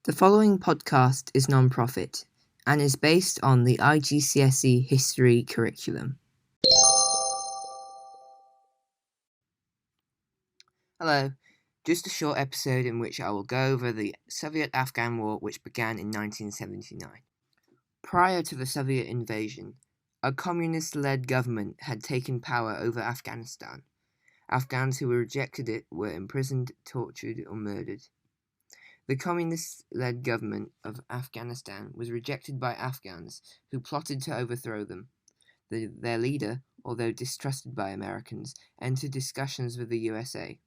The following podcast is non-profit and is based on the IGCSE history curriculum. Hello, just a short episode in which I will go over the Soviet-Afghan War, which began in 1979. Prior to the Soviet invasion, a communist-led government had taken power over Afghanistan. Afghans who rejected it were imprisoned, tortured, or murdered. The communist-led government of Afghanistan was rejected by Afghans who plotted to overthrow them. Their leader, although distrusted by Americans, entered discussions with the USA.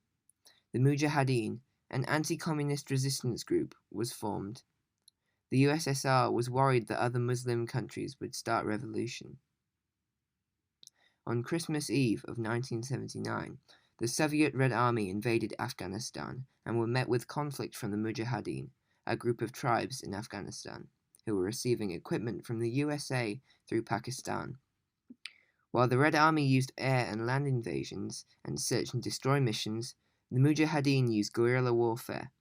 The Mujahideen, an anti-communist resistance group, was formed. The USSR was worried that other Muslim countries would start revolution. On Christmas Eve of 1979, the Soviet Red Army invaded Afghanistan and were met with conflict from the Mujahideen, a group of tribes in Afghanistan, who were receiving equipment from the USA through Pakistan. While the Red Army used air and land invasions and search and destroy missions, the Mujahideen used guerrilla warfare.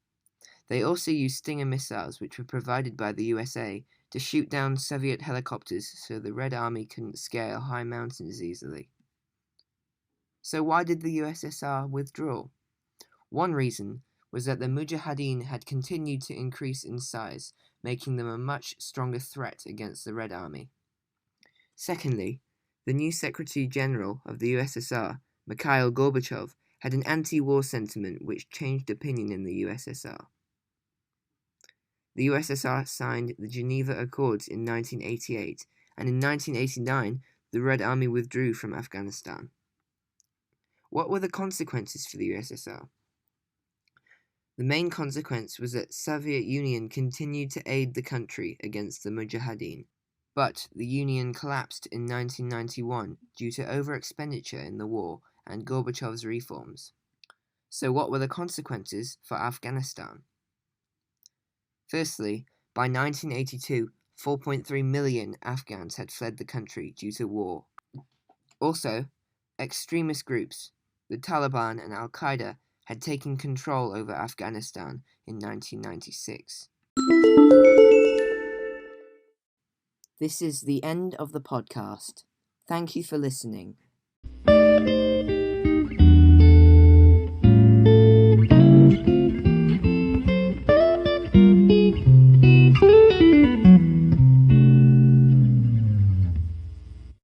They also used Stinger missiles, which were provided by the USA, to shoot down Soviet helicopters so the Red Army couldn't scale high mountains easily. So why did the USSR withdraw? One reason was that the Mujahideen had continued to increase in size, making them a much stronger threat against the Red Army. Secondly, the new Secretary General of the USSR, Mikhail Gorbachev, had an anti-war sentiment which changed opinion in the USSR. The USSR signed the Geneva Accords in 1988, and in 1989 the Red Army withdrew from Afghanistan. What were the consequences for the USSR? The main consequence was that the Soviet Union continued to aid the country against the Mujahideen, but the Union collapsed in 1991 due to over-expenditure in the war and Gorbachev's reforms. So what were the consequences for Afghanistan? Firstly, by 1982, 4.3 million Afghans had fled the country due to war. Also, extremist groups, the Taliban and Al-Qaeda, had taken control over Afghanistan in 1996. This is the end of the podcast. Thank you for listening.